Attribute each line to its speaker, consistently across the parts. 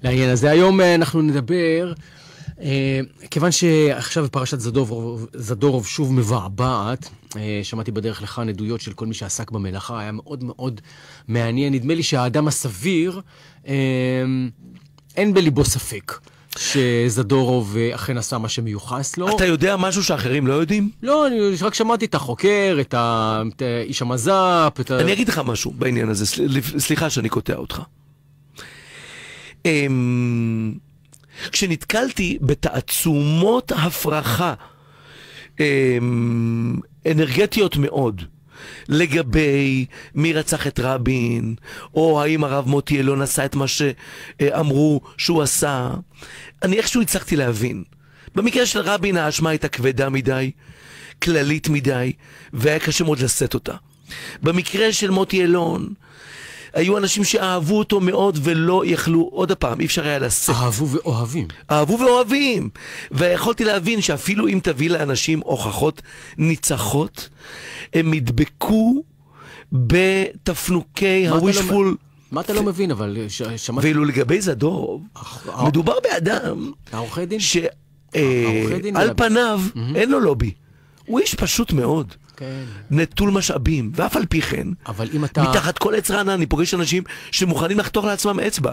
Speaker 1: לעניין הזה. היום אנחנו נדבר, כיוון שעכשיו בפרשת זדורוב שוב מבעבעת, שמעתי בדרך לכאן עדויות של כל מי שעסק במלאכה, היה מאוד מאוד מעניין. נדמה לי שהאדם הסביר, אין בליבו ספק שזדורוב אכן עשה מה שמיוחס לו.
Speaker 2: אתה יודע משהו שאחרים לא יודעים?
Speaker 1: לא, אני רק שמעתי את החוקר, את איש המז"פ,
Speaker 2: אני אגיד לך משהו בעניין הזה, סליחה שאני קוטע אותך. כשנתקלתי בתעצומות הפרחה אנרגטיות מאוד, לגבי מי רצח את רבין, או האם הרב מוטי אלון עשה את מה שאמרו שהוא עשה, אני איכשהו הצלחתי להבין. במקרה של רבין האשמה הייתה כבדה מדי, כללית מדי, והיה קשה מאוד לשאת אותה. במקרה של מוטי אלון, היו אנשים שאהבו אותו מאוד ולא יכלו, עוד הפעם, אי אפשר היה לשאת.
Speaker 1: אהבו ואוהבים.
Speaker 2: אהבו ואוהבים. ויכולתי להבין שאפילו אם תביא לאנשים הוכחות ניצחות, הם ידבקו בתפנוקי הווישפול.
Speaker 1: מה אתה לא מבין, אבל שמעת...
Speaker 2: ואילו לגבי זדורוב, מדובר באדם שעל פניו אין לו לובי. הוא איש פשוט מאוד. נטול משאבים, ואף על פי כן, מתחת כל עץ רענן אני פוגש אנשים שמוכנים לחתוך לעצמם אצבע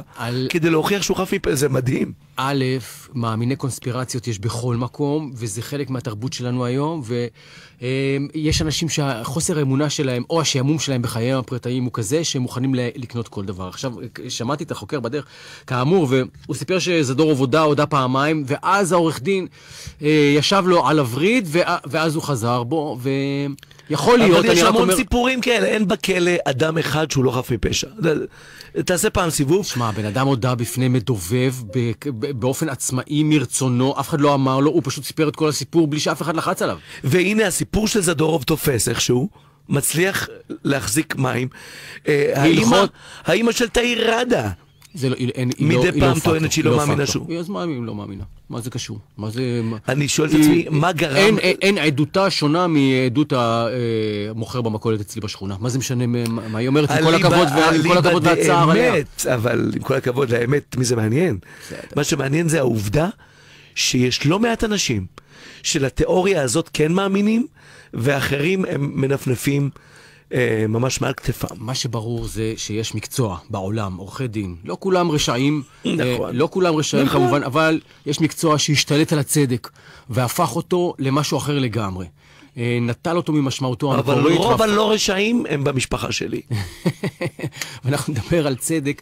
Speaker 2: כדי להוכיח שהוא חף מפה. זה מדהים.
Speaker 1: א', מאמיני קונספירציות יש בכל מקום, וזה חלק מהתרבות שלנו היום, ויש אנשים שהחוסר האמונה שלהם או השעמום שלהם בחייהם הפרטיים הוא כזה שהם מוכנים לקנות כל דבר. עכשיו, שמעתי את החוקר בדרך כאמור, והוא סיפר שזדורוב הודה פעמיים, ואז העורך דין ישב לו על הווריד, ואז הוא חזר בו, יכול להיות,
Speaker 2: אבל יש המון סיפורים כאלה, אין בכלא אדם אחד שהוא לא חף מפשע. תעשה פעם סיבוב.
Speaker 1: שמע, בן אדם הודה בפני מדובב באופן עצמאי מרצונו, אף אחד לא אמר לו, הוא פשוט סיפר את כל הסיפור בלי שאף אחד לחץ עליו.
Speaker 2: והנה הסיפור של זדורוב תופס איכשהו, מצליח להחזיק מים. האמא של תאיר רדה מדי פעם טוענת שהיא לא מאמינה שהוא.
Speaker 1: אז מה אם לא מאמינה? מה זה קשור?
Speaker 2: אני שואל את עצמי, מה גרם?
Speaker 1: אין עדותה שונה מעדות המוכר במכולת אצלי בשכונה. מה זה משנה מה היא אומרת? עם כל הכבוד והצער עליה.
Speaker 2: אבל עם כל הכבוד לאמת, מי זה מעניין? מה שמעניין זה העובדה שיש לא מעט אנשים שלתיאוריה הזאת כן מאמינים, ואחרים הם מנפנפים ממש מעל כתפם.
Speaker 1: מה שברור זה שיש מקצוע בעולם, עורכי דין. לא כולם רשעים,
Speaker 2: נכון.
Speaker 1: לא כולם רשעים כמובן, אבל יש מקצוע שהשתלט על הצדק, והפך אותו למשהו אחר לגמרי. נטל אותו ממשמעותו
Speaker 2: המקורית. אבל רוב הלא רשעים הם במשפחה שלי.
Speaker 1: ואנחנו נדבר על צדק